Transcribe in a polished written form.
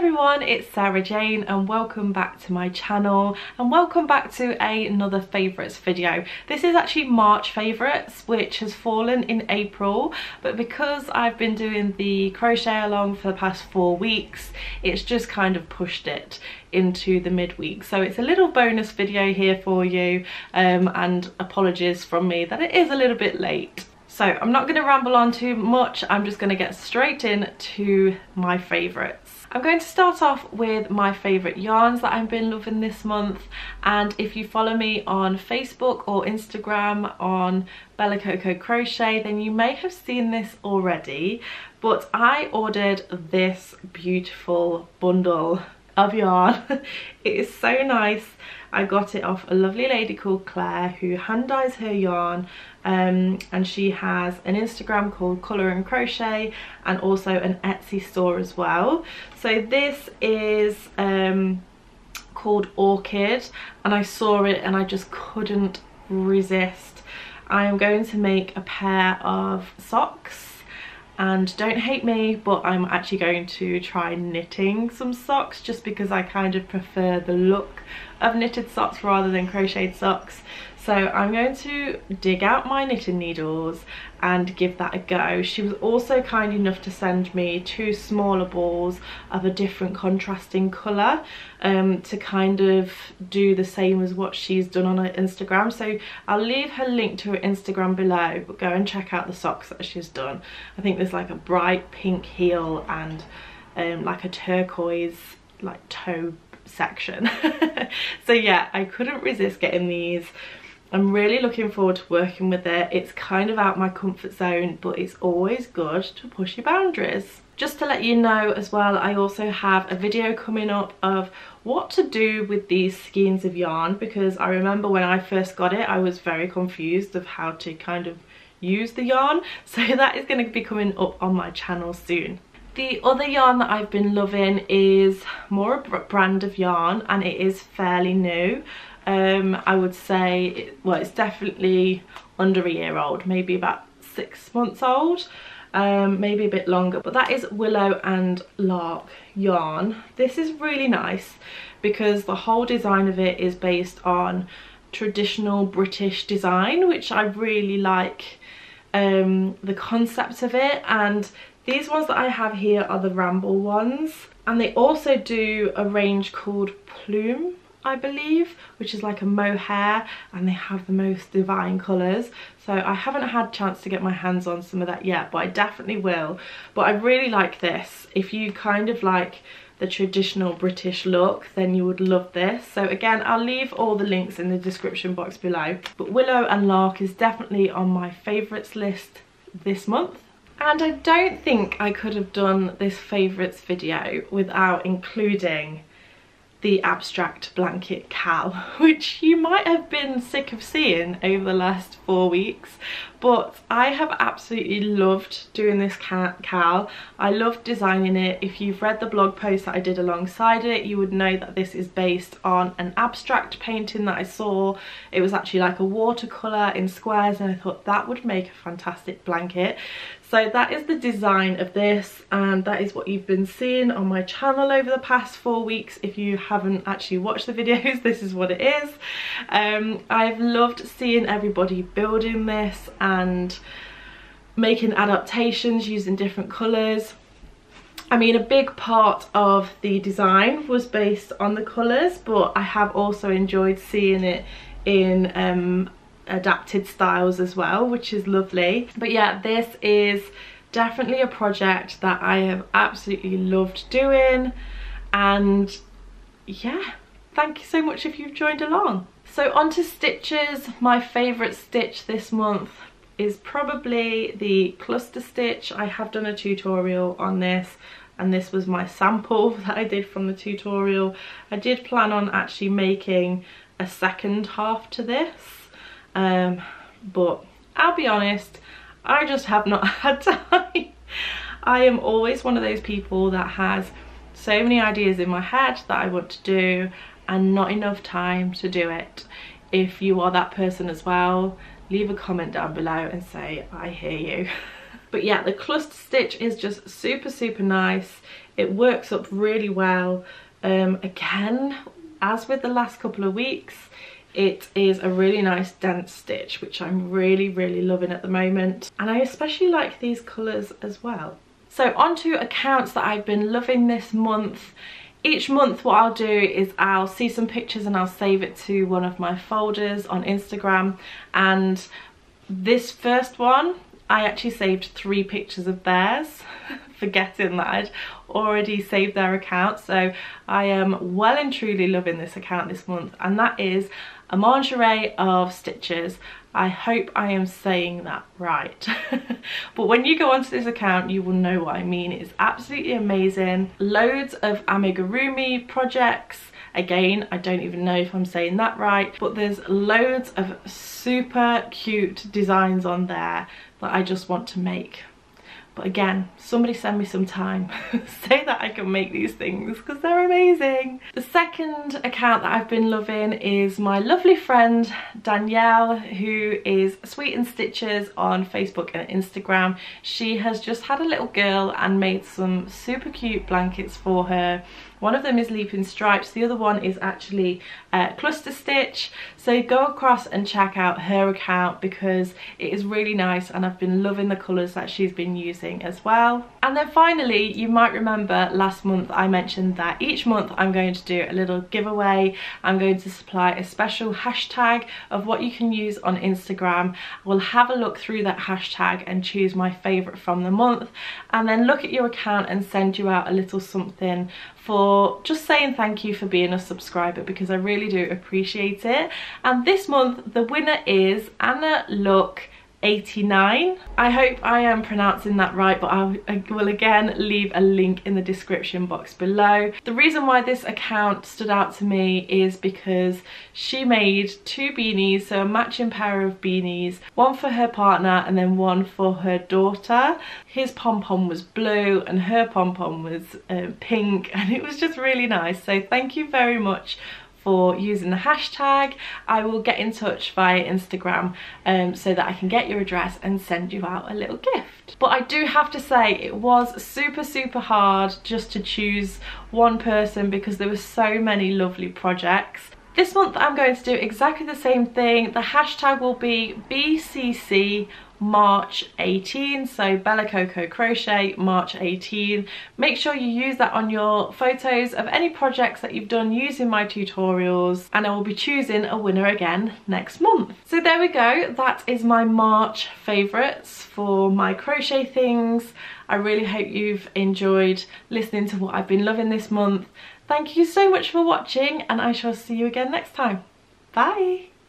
everyone, it's Sarah Jane and welcome back to my channel and welcome back to another favourites video. This is actually March favourites, which has fallen in April, but because I've been doing the crochet along for the past 4 weeks, it's just kind of pushed it into the midweek. So it's a little bonus video here for you, and apologies from me that it is a little bit late. So I'm not going to ramble on too much, I'm just going to get straight into my favourites. I'm going to start off with my favourite yarns that I've been loving this month, and if you follow me on Facebook or Instagram on Coco Crochet, then you may have seen this already, but I ordered this beautiful bundle of yarn. It is so nice. I got it off a lovely lady called Claire who hand dyes her yarn, and she has an Instagram called Colour and Crochet and also an Etsy store as well. So this is called Orchid, and I saw it and I just couldn't resist. I am going to make a pair of socks. And don't hate me, but I'm actually going to try knitting some socks just because I kind of prefer the look of knitted socks rather than crocheted socks. So I'm going to dig out my knitting needles and give that a go. She was also kind enough to send me 2 smaller balls of a different contrasting colour to kind of do the same as what she's done on her Instagram. So I'll leave her link to her Instagram below, but go and check out the socks that she's done. I think there's like a bright pink heel and like a turquoise like toe section. So yeah, I couldn't resist getting these. I'm really looking forward to working with it. It's kind of out my comfort zone, but it's always good to push your boundaries. Just to let you know as well, I also have a video coming up of what to do with these skeins of yarn, because I remember when I first got it, I was very confused of how to kind of use the yarn. So that is going to be coming up on my channel soon. The other yarn that I've been loving is more a brand of yarn, and it is fairly new. I would say, well, it's definitely under a year old, maybe about 6 months old, maybe a bit longer, but that is Willow and Lark yarn. This is really nice because the whole design of it is based on traditional British design, which I really like the concept of it. And these ones that I have here are the Ramble ones, and they also do a range called Plume, I believe, which is like a mohair, and they have the most divine colours. So I haven't had a chance to get my hands on some of that yet, but I definitely will. But I really like this. If you kind of like the traditional British look, then you would love this. So again, I'll leave all the links in the description box below. But Willow and Lark is definitely on my favourites list this month. And I don't think I could have done this favourites video without including the abstract blanket cal, which you might have been sick of seeing over the last 4 weeks, but I have absolutely loved doing this cal. I loved designing it. If you've read the blog post that I did alongside it, you would know that this is based on an abstract painting that I saw. It was actually like a watercolour in squares, and I thought that would make a fantastic blanket. So that is the design of this, and that is what you've been seeing on my channel over the past 4 weeks. If you haven't actually watched the videos, this is what it is. I've loved seeing everybody building this and making adaptations using different colours. I mean, a big part of the design was based on the colours, but I have also enjoyed seeing it in adapted styles as well, which is lovely. But yeah, this is definitely a project that I have absolutely loved doing, and yeah, thank you so much if you've joined along. So on to stitches. My favourite stitch this month is probably the cluster stitch. I have done a tutorial on this, and this was my sample that I did from the tutorial. I did plan on actually making a second half to this, but I'll be honest, I just have not had time. I am always one of those people that has so many ideas in my head that I want to do and not enough time to do it. If you are that person as well, leave a comment down below and say I hear you. But yeah, the cluster stitch is just super nice. It works up really well. Again, as with the last couple of weeks, it is a really nice dense stitch, which I'm really loving at the moment, and I especially like these colours as well. So on to accounts that I've been loving this month. Each month what I'll do is I'll see some pictures and I'll save it to one of my folders on Instagram, and this first one I actually saved 3 pictures of theirs forgetting that I'd already saved their account. So I am well and truly loving this account this month, and that is a Lingerie of Stitches. I hope I am saying that right. But when you go onto this account, you will know what I mean. It's absolutely amazing. Loads of amigurumi projects. Again, I don't even know if I'm saying that right, but there's loads of super cute designs on there that I just want to make. But again, somebody send me some time say that I can make these things, because they're amazing. The second account that I've been loving is my lovely friend Danielle, who is Sweet and Stitches on Facebook and Instagram. She has just had a little girl and made some super cute blankets for her. One of them is Leaping Stripes, the other one is actually Cluster Stitch. So go across and check out her account because it is really nice, and I've been loving the colours that she's been using as well. And then finally, you might remember last month I mentioned that each month I'm going to do a little giveaway. I'm going to supply a special hashtag of what you can use on Instagram. We'll have a look through that hashtag and choose my favourite from the month, and then look at your account and send you out a little something for just saying thank you for being a subscriber, because I really do appreciate it. And this month the winner is Anna Look 89. I hope I am pronouncing that right, but I will again leave a link in the description box below. The reason why this account stood out to me is because she made 2 beanies, so a matching pair of beanies, one for her partner and then one for her daughter. His pom-pom was blue and her pom-pom was pink, and it was just really nice. So thank you very much for using the hashtag. I will get in touch via Instagram so that I can get your address and send you out a little gift. But I do have to say it was super hard just to choose one person because there were so many lovely projects. This month I'm going to do exactly the same thing. The hashtag will be BCC March 18, so Bella Coco Crochet March 18. Make sure you use that on your photos of any projects that you've done using my tutorials, and I will be choosing a winner again next month. So there we go, that is my March favourites for my crochet things. I really hope you've enjoyed listening to what I've been loving this month. Thank you so much for watching, and I shall see you again next time. Bye!